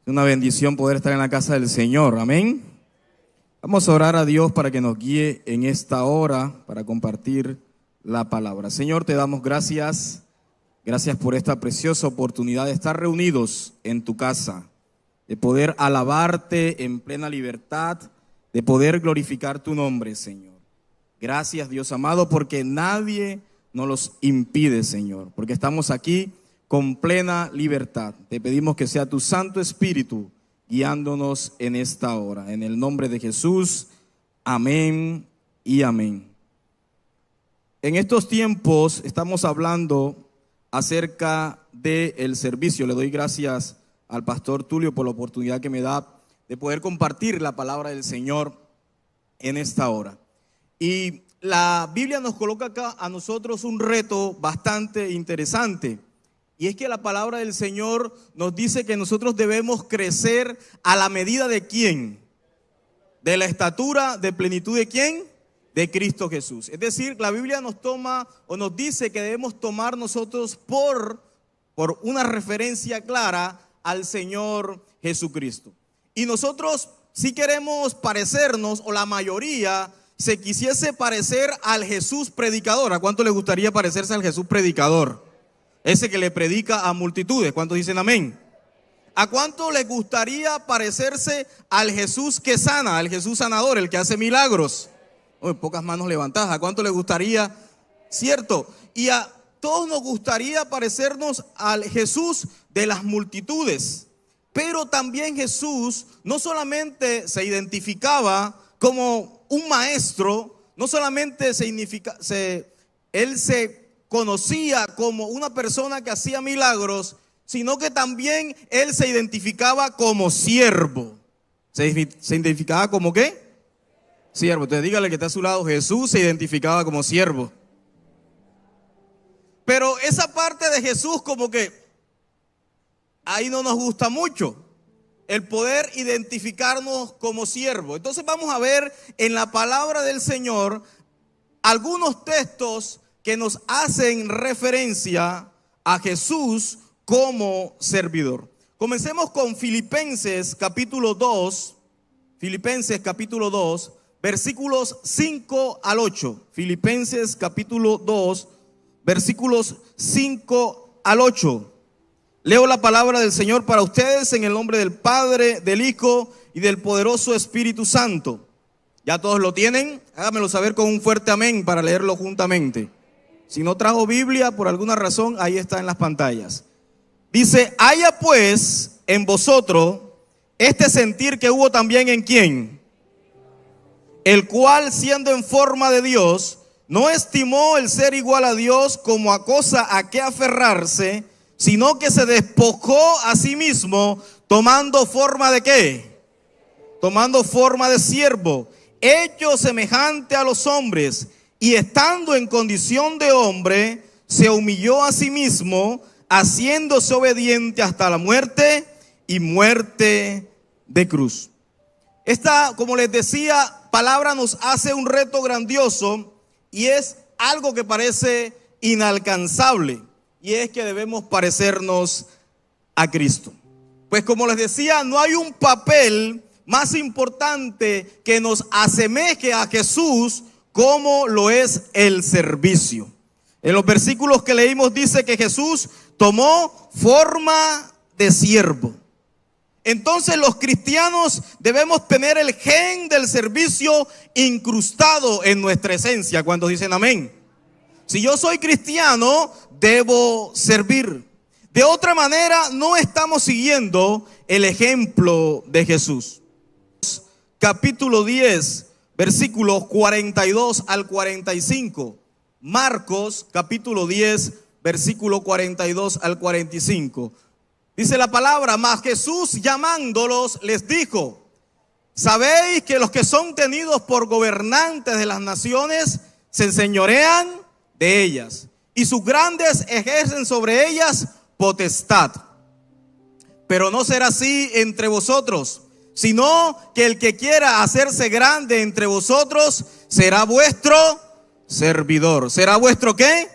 Es una bendición poder estar en la casa del Señor, amén. Vamos a orar a Dios para que nos guíe en esta hora para compartir la palabra. Señor, te damos gracias. Gracias por esta preciosa oportunidad de estar reunidos en tu casa, de poder alabarte en plena libertad, de poder glorificar tu nombre, Señor. Gracias, Dios amado, porque nadie nos los impide, Señor, porque estamos aquí con plena libertad. Te pedimos que sea tu Santo Espíritu guiándonos en esta hora. En el nombre de Jesús, amén y amén. En estos tiempos estamos hablando acerca del servicio. Le doy gracias al pastor Tulio por la oportunidad que me da de poder compartir la palabra del Señor en esta hora. Y la Biblia nos coloca acá a nosotros un reto bastante interesante. Y es que la palabra del Señor nos dice que nosotros debemos crecer a la medida de ¿quién? De la estatura de plenitud de ¿quién? De Cristo Jesús. Es decir, la Biblia nos toma o nos dice que debemos tomar nosotros por una referencia clara al Señor Jesucristo. Y nosotros si queremos parecernos, o la mayoría se quisiese parecer al Jesús predicador. ¿A cuánto le gustaría parecerse al Jesús predicador? Ese que le predica a multitudes. ¿Cuántos dicen amén? ¿A cuánto le gustaría parecerse al Jesús que sana, al Jesús sanador, el que hace milagros? Pocas manos levantadas. ¿A cuánto le gustaría? ¿Cierto? Y a todos nos gustaría parecernos al Jesús de las multitudes. Pero también Jesús no solamente se identificaba como un maestro, no solamente él se conocía como una persona que hacía milagros, sino que también él se identificaba como siervo. ¿Se identificaba como qué? Siervo. Entonces dígale que está a su lado, Jesús se identificaba como siervo. Pero esa parte de Jesús como que ahí no nos gusta mucho, el poder identificarnos como siervo. Entonces vamos a ver en la palabra del Señor algunos textos que nos hacen referencia a Jesús como servidor. Comencemos con Filipenses capítulo 2, versículos 5 al 8. Filipenses capítulo 2, versículos 5 al 8. Leo la palabra del Señor para ustedes en el nombre del Padre, del Hijo y del poderoso Espíritu Santo. ¿Ya todos lo tienen? Háganmelo saber con un fuerte amén para leerlo juntamente. Si no trajo Biblia, por alguna razón, ahí está en las pantallas. Dice: haya pues en vosotros este sentir que hubo también en ¿quién? El cual, siendo en forma de Dios, no estimó el ser igual a Dios como a cosa a que aferrarse, sino que se despojó a sí mismo, tomando forma de ¿qué? Tomando forma de siervo, hecho semejante a los hombres, y estando en condición de hombre, se humilló a sí mismo, haciéndose obediente hasta la muerte y muerte de cruz. Esta, como les decía, palabra nos hace un reto grandioso y es algo que parece inalcanzable. Y es que debemos parecernos a Cristo. Pues como les decía, no hay un papel más importante que nos asemeje a Jesús como lo es el servicio. En los versículos que leímos dice que Jesús tomó forma de siervo. Entonces los cristianos debemos tener el gen del servicio incrustado en nuestra esencia. ¿Cuántos dicen amén? Si yo soy cristiano, debo servir. De otra manera, no estamos siguiendo el ejemplo de Jesús. Capítulo 10, versículos 42 al 45. Marcos, capítulo 10, versículo 42 al 45. Dice la palabra: mas Jesús llamándolos les dijo: ¿sabéis que los que son tenidos por gobernantes de las naciones se enseñorean de ellas, y sus grandes ejercen sobre ellas potestad? Pero no será así entre vosotros, sino que el que quiera hacerse grande entre vosotros será vuestro servidor. ¿Será vuestro qué?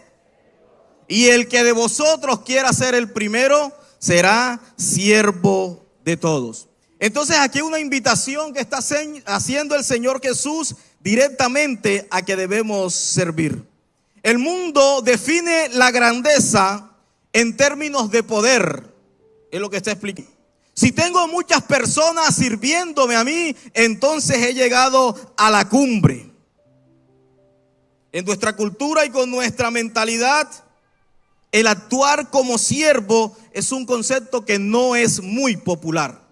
Y el que de vosotros quiera ser el primero será siervo de todos. Entonces aquí hay una invitación que está haciendo el Señor Jesús directamente a que debemos servir. El mundo define la grandeza en términos de poder, es lo que está explicando. Si tengo muchas personas sirviéndome a mí, entonces he llegado a la cumbre. En nuestra cultura y con nuestra mentalidad, el actuar como siervo es un concepto que no es muy popular.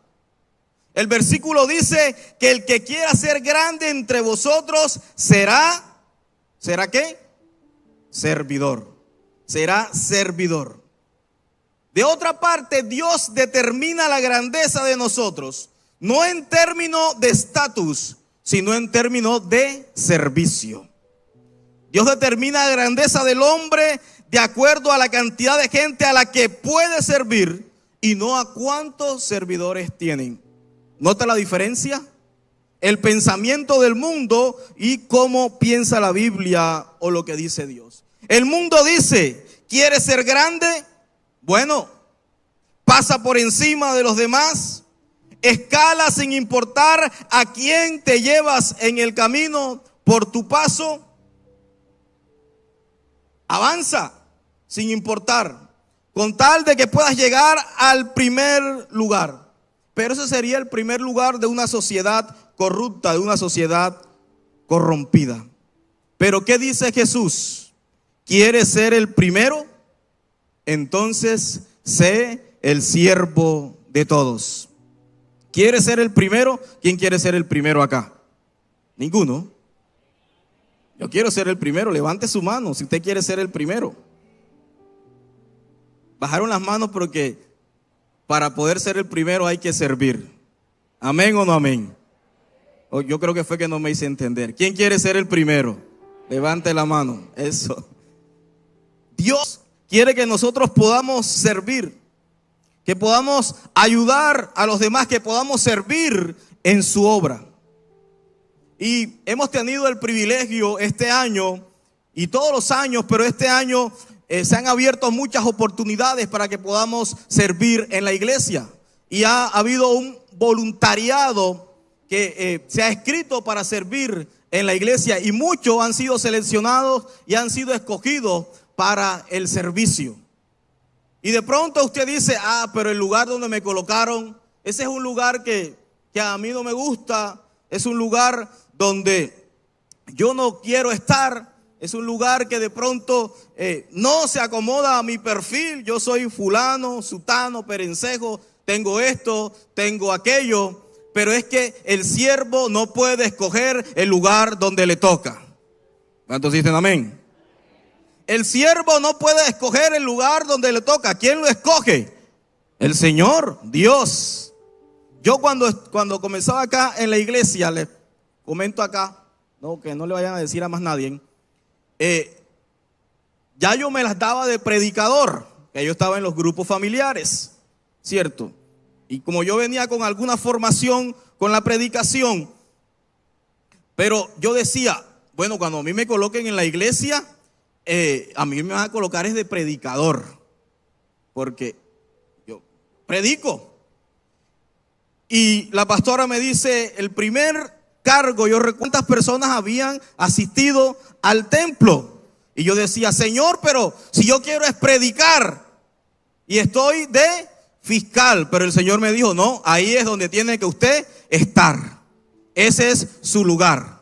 El versículo dice que el que quiera ser grande entre vosotros ¿será qué? Servidor. Será servidor. De otra parte, Dios determina la grandeza de nosotros, no en términos de estatus, sino en términos de servicio. Dios determina la grandeza del hombre de acuerdo a la cantidad de gente a la que puede servir y no a cuántos servidores tienen. ¿Nota la diferencia? El pensamiento del mundo y cómo piensa la Biblia o lo que dice Dios. El mundo dice, ¿quieres ser grande? Bueno, pasa por encima de los demás, escala sin importar a quién te llevas en el camino por tu paso, avanza sin importar, con tal de que puedas llegar al primer lugar. Pero ese sería el primer lugar de una sociedad corrupta, de una sociedad corrompida. Pero ¿qué dice Jesús? ¿Quieres ser el primero? Entonces sé el siervo de todos. ¿Quieres ser el primero? ¿Quién quiere ser el primero acá? Ninguno. Yo quiero ser el primero. Levante su mano si usted quiere ser el primero. Bajaron las manos porque para poder ser el primero hay que servir. ¿Amén o no amén? Yo creo que fue que no me hice entender. ¿Quién quiere ser el primero? Levante la mano. Eso. Dios quiere que nosotros podamos servir, que podamos ayudar a los demás, que podamos servir en su obra. Y hemos tenido el privilegio este año y todos los años, pero este año se han abierto muchas oportunidades para que podamos servir en la iglesia. Y ha habido un voluntariado que se ha escrito para servir en la iglesia y muchos han sido seleccionados y han sido escogidos para el servicio. Y de pronto usted dice, pero el lugar donde me colocaron, ese es un lugar que a mí no me gusta, es un lugar donde yo no quiero estar, es un lugar que de pronto no se acomoda a mi perfil. Yo soy fulano, sutano, perencejo, tengo esto, tengo aquello, pero es que el siervo no puede escoger el lugar donde le toca. ¿Cuántos dicen amén? El siervo no puede escoger el lugar donde le toca. ¿Quién lo escoge? El Señor, Dios. Yo cuando comenzaba acá en la iglesia, les comento acá, no, que no le vayan a decir a más nadie, ya yo me las daba de predicador, que yo estaba en los grupos familiares, ¿cierto? Y como yo venía con alguna formación con la predicación, pero yo decía, bueno, cuando a mí me coloquen en la iglesia, a mí me van a colocar es de predicador, porque yo predico. Y la pastora me dice, el primer cargo, yo recuerdo cuántas personas habían asistido al templo. Y yo decía, Señor, pero si yo quiero es predicar y estoy de fiscal. Pero el Señor me dijo, no, ahí es donde tiene que usted estar. Ese es su lugar.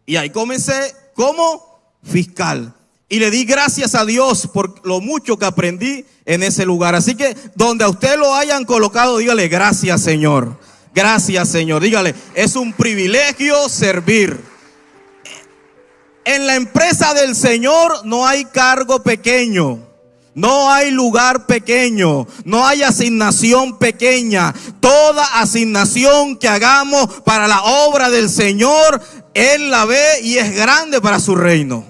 Y ahí comencé como fiscal. Y le di gracias a Dios por lo mucho que aprendí en ese lugar. Así que donde a usted lo hayan colocado, dígale gracias, Señor. Gracias, Señor. Dígale, es un privilegio servir. En la empresa del Señor no hay cargo pequeño. No hay lugar pequeño, no hay asignación pequeña. Toda asignación que hagamos para la obra del Señor, Él la ve y es grande para su reino.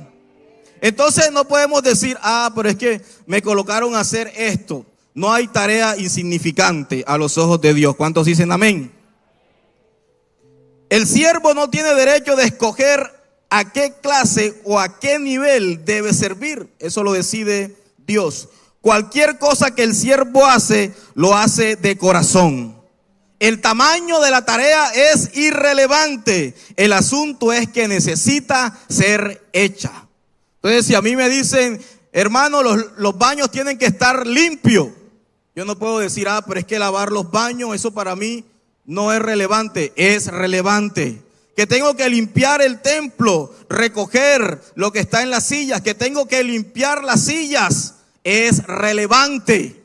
Entonces no podemos decir, pero es que me colocaron a hacer esto. No hay tarea insignificante a los ojos de Dios. ¿Cuántos dicen amén? El siervo no tiene derecho de escoger a qué clase o a qué nivel debe servir. Eso lo decide Dios. Cualquier cosa que el siervo hace, lo hace de corazón. El tamaño de la tarea es irrelevante. El asunto es que necesita ser hecha. Entonces, si a mí me dicen, hermano, los baños tienen que estar limpios, yo no puedo decir, pero es que lavar los baños, eso para mí no es relevante. Es relevante. Que tengo que limpiar el templo, recoger lo que está en las sillas, que tengo que limpiar las sillas, es relevante.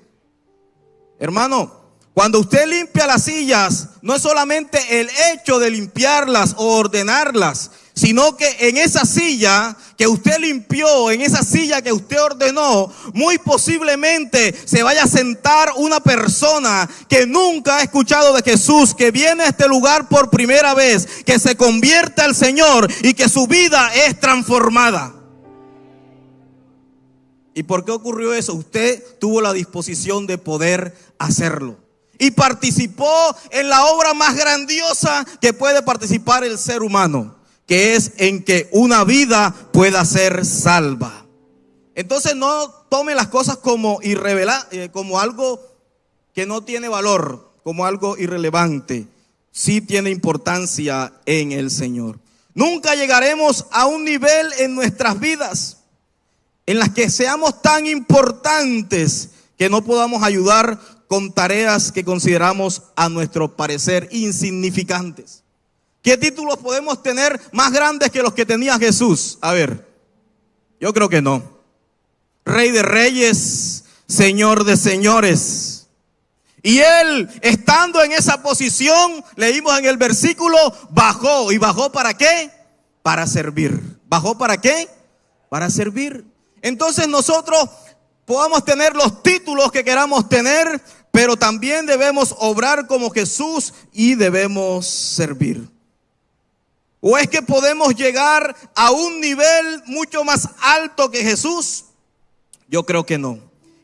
Hermano, cuando usted limpia las sillas, no es solamente el hecho de limpiarlas o ordenarlas, sino que en esa silla que usted limpió, en esa silla que usted ordenó, muy posiblemente se vaya a sentar una persona que nunca ha escuchado de Jesús, que viene a este lugar por primera vez, que se convierte al Señor y que su vida es transformada. ¿Y por qué ocurrió eso? Usted tuvo la disposición de poder hacerlo y participó en la obra más grandiosa que puede participar el ser humano, que es en que una vida pueda ser salva. Entonces no tome las cosas como como algo que no tiene valor, como algo irrelevante. Sí tiene importancia en el Señor. Nunca llegaremos a un nivel en nuestras vidas en las que seamos tan importantes que no podamos ayudar con tareas que consideramos a nuestro parecer insignificantes. ¿Qué títulos podemos tener más grandes que los que tenía Jesús? A ver, yo creo que no. Rey de reyes, Señor de señores. Y él, estando en esa posición, leímos en el versículo, bajó. ¿Y bajó para qué? Para servir. ¿Bajó para qué? Para servir. Entonces nosotros podamos tener los títulos que queramos tener, pero también debemos obrar como Jesús y debemos servir. ¿O es que podemos llegar a un nivel mucho más alto que Jesús? Yo creo que no.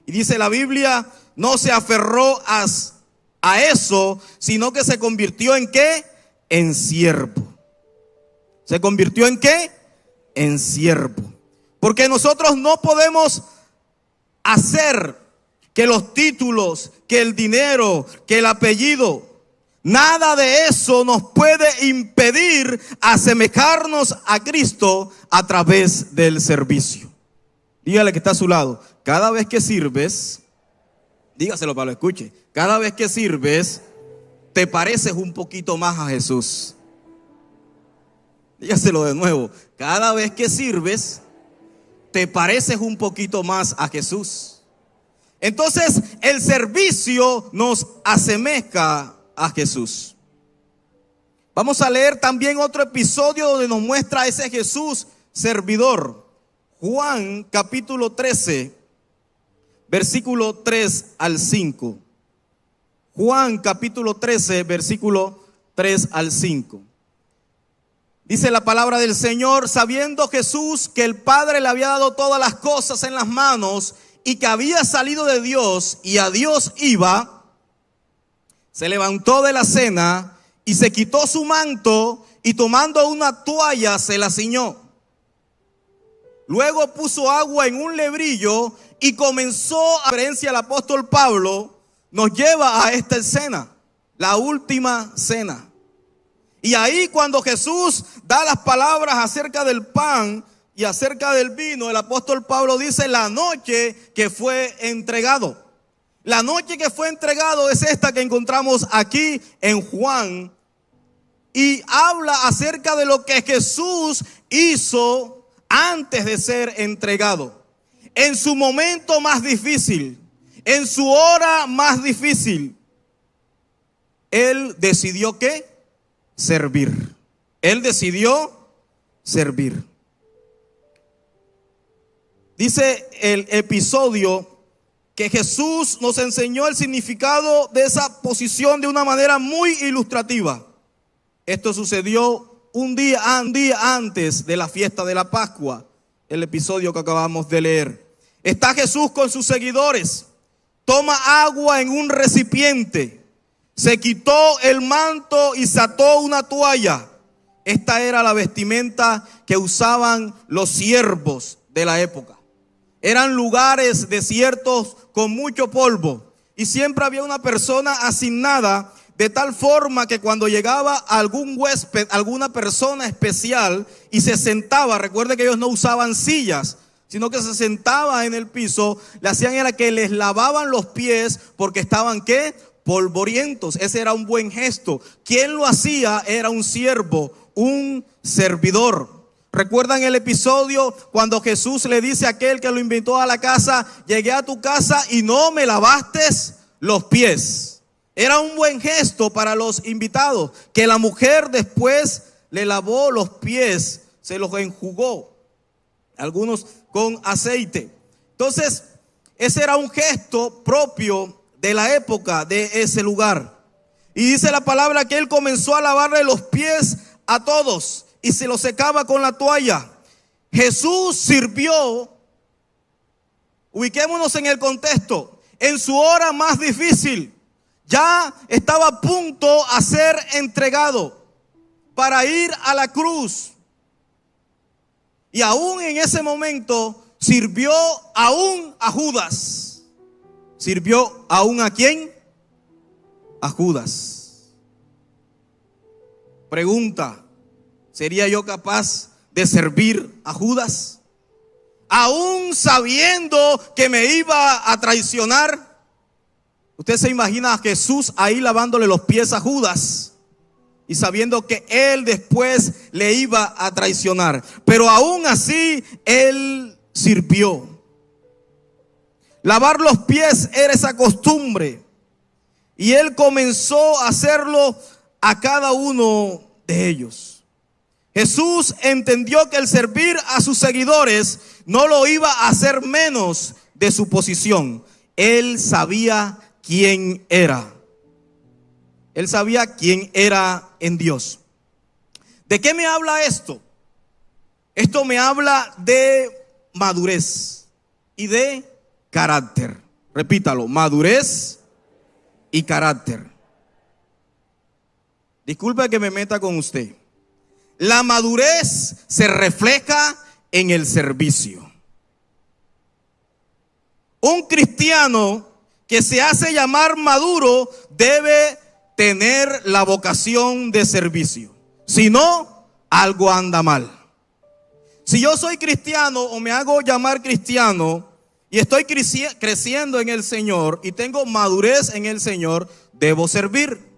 Y dice la Biblia, no se aferró a eso, sino que se convirtió ¿en qué? En siervo. ¿Se convirtió en qué? En siervo. Porque nosotros no podemos hacer que los títulos, que el dinero, que el apellido, nada de eso nos puede impedir asemejarnos a Cristo a través del servicio. Dígale que está a su lado, cada vez que sirves, dígaselo para que lo escuche, cada vez que sirves, te pareces un poquito más a Jesús. Dígaselo de nuevo, cada vez que sirves, te pareces un poquito más a Jesús. Entonces, el servicio nos asemeja a Jesús. Vamos a leer también otro episodio donde nos muestra a ese Jesús servidor. Juan capítulo 13, versículo 3 al 5. Juan capítulo 13, versículo 3 al 5. Dice la palabra del Señor, sabiendo Jesús que el Padre le había dado todas las cosas en las manos y que había salido de Dios y a Dios iba, se levantó de la cena y se quitó su manto y tomando una toalla se la ciñó. Luego puso agua en un lebrillo y comenzó, a referencia al apóstol Pablo, nos lleva a esta escena, la última cena. Y ahí cuando Jesús da las palabras acerca del pan y acerca del vino, el apóstol Pablo dice la noche que fue entregado. La noche que fue entregado es esta que encontramos aquí en Juan. Y habla acerca de lo que Jesús hizo antes de ser entregado. En su momento más difícil, en su hora más difícil, Él decidió ¿qué? Servir. Él decidió servir. Dice el episodio que Jesús nos enseñó el significado de esa posición de una manera muy ilustrativa. Esto sucedió un día antes de la fiesta de la Pascua, el episodio que acabamos de leer. Está Jesús con sus seguidores, toma agua en un recipiente, se quitó el manto y se ató una toalla. Esta era la vestimenta que usaban los siervos de la época. Eran lugares desiertos con mucho polvo y siempre había una persona asignada de tal forma que cuando llegaba algún huésped, alguna persona especial y se sentaba, recuerde que ellos no usaban sillas, sino que se sentaba en el piso, le hacían era que les lavaban los pies porque estaban ¿qué? Polvorientos. Ese era un buen gesto. Quien lo hacía era un siervo, un servidor. ¿Recuerdan el episodio cuando Jesús le dice a aquel que lo invitó a la casa: llegué a tu casa y no me lavaste los pies? Era un buen gesto para los invitados, que la mujer después le lavó los pies, se los enjugó, algunos con aceite. Entonces, ese era un gesto propio de la época, de ese lugar. Y dice la palabra que él comenzó a lavarle los pies a todos y se los secaba con la toalla. Jesús sirvió, ubiquémonos en el contexto, en su hora más difícil. Ya estaba a punto a ser entregado para ir a la cruz. Y aún en ese momento sirvió aún a Judas. ¿Sirvió aún a quién? A Judas. Pregunta: ¿sería yo capaz de servir a Judas? Aún sabiendo que me iba a traicionar. Usted se imagina a Jesús ahí lavándole los pies a Judas y sabiendo que él después le iba a traicionar. Pero aún así él sirvió. Lavar los pies era esa costumbre. Y él comenzó a hacerlo a cada uno de ellos. Jesús entendió que el servir a sus seguidores no lo iba a hacer menos de su posición. Él sabía quién era. Él sabía quién era en Dios. ¿De qué me habla esto? Esto me habla de madurez y de carácter. Repítalo: madurez y carácter. Disculpe que me meta con usted. La madurez se refleja en el servicio. Un cristiano que se hace llamar maduro debe tener la vocación de servicio. Si no, algo anda mal. Si yo soy cristiano o me hago llamar cristiano y estoy creciendo en el Señor y tengo madurez en el Señor, debo servir.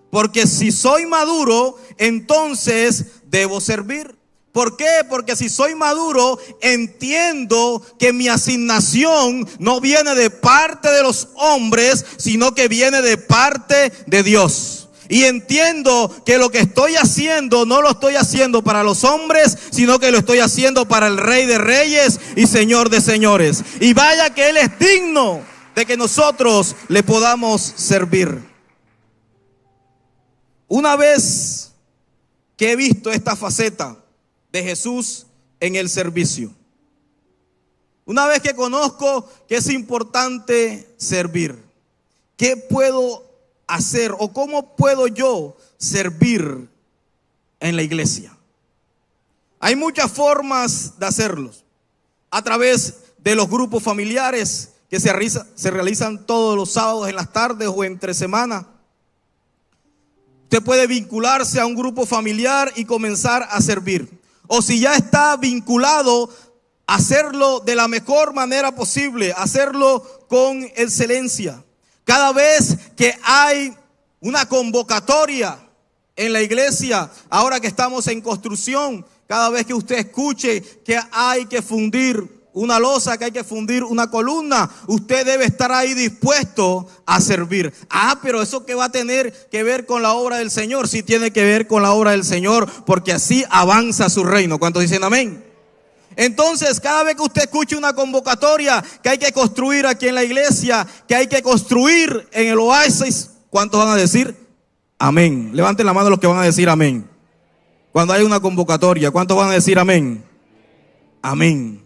Porque si soy maduro, entonces debo servir. ¿Por qué? Porque si soy maduro, entiendo que mi asignación no viene de parte de los hombres, sino que viene de parte de Dios. Y entiendo que lo que estoy haciendo no lo estoy haciendo para los hombres, sino que lo estoy haciendo para el Rey de Reyes y Señor de Señores. Y vaya que Él es digno de que nosotros le podamos servir. Una vez que he visto esta faceta de Jesús en el servicio, una vez que conozco que es importante servir, ¿qué puedo hacer o cómo puedo yo servir en la iglesia? Hay muchas formas de hacerlos. A través de los grupos familiares que se realizan todos los sábados en las tardes o entre semana. Usted puede vincularse a un grupo familiar y comenzar a servir. O si ya está vinculado, hacerlo de la mejor manera posible, hacerlo con excelencia. Cada vez que hay una convocatoria en la iglesia, ahora que estamos en construcción, cada vez que usted escuche que hay que fundir una losa, que hay que fundir una columna, usted debe estar ahí dispuesto a servir. Pero eso que va a tener que ver con la obra del Señor, sí tiene que ver con la obra del Señor, porque así avanza su reino. ¿Cuántos dicen amén? Entonces, cada vez que usted escuche una convocatoria que hay que construir aquí en la iglesia, que hay que construir en el oasis, ¿cuántos van a decir amén? Levanten la mano los que van a decir amén. Cuando hay una convocatoria, ¿cuántos van a decir amén? Amén.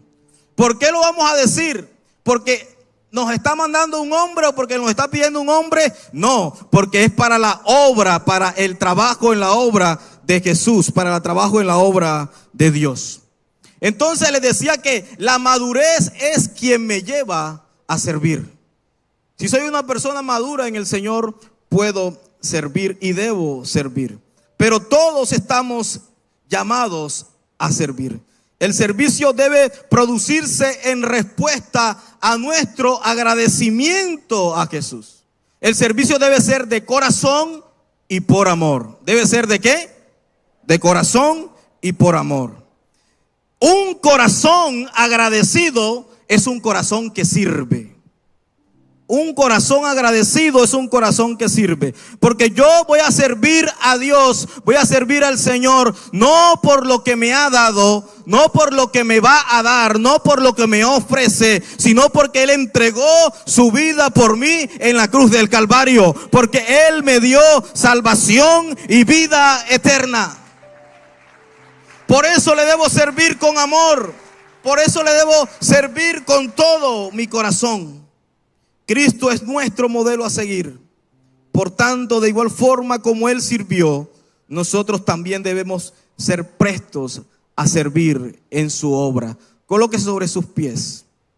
¿Por qué lo vamos a decir? ¿Porque nos está mandando un hombre o porque nos está pidiendo un hombre? No, porque es para la obra, para el trabajo en la obra de Jesús, para el trabajo en la obra de Dios. Entonces les decía que la madurez es quien me lleva a servir. Si soy una persona madura en el Señor, puedo servir y debo servir. Pero todos estamos llamados a servir. El servicio debe producirse en respuesta a nuestro agradecimiento a Jesús. El servicio debe ser de corazón y por amor. ¿Debe ser de qué? De corazón y por amor. Un corazón agradecido es un corazón que sirve. Un corazón agradecido es un corazón que sirve. Porque yo voy a servir a Dios, voy a servir al Señor, no por lo que me ha dado, no por lo que me va a dar, no por lo que me ofrece, sino porque Él entregó su vida por mí en la cruz del Calvario. Porque Él me dio salvación y vida eterna. Por eso le debo servir con amor. Por eso le debo servir con todo mi corazón. Cristo es nuestro modelo a seguir. Por tanto, de igual forma como Él sirvió, nosotros también debemos ser prestos a servir en su obra. Colóquese sobre sus pies.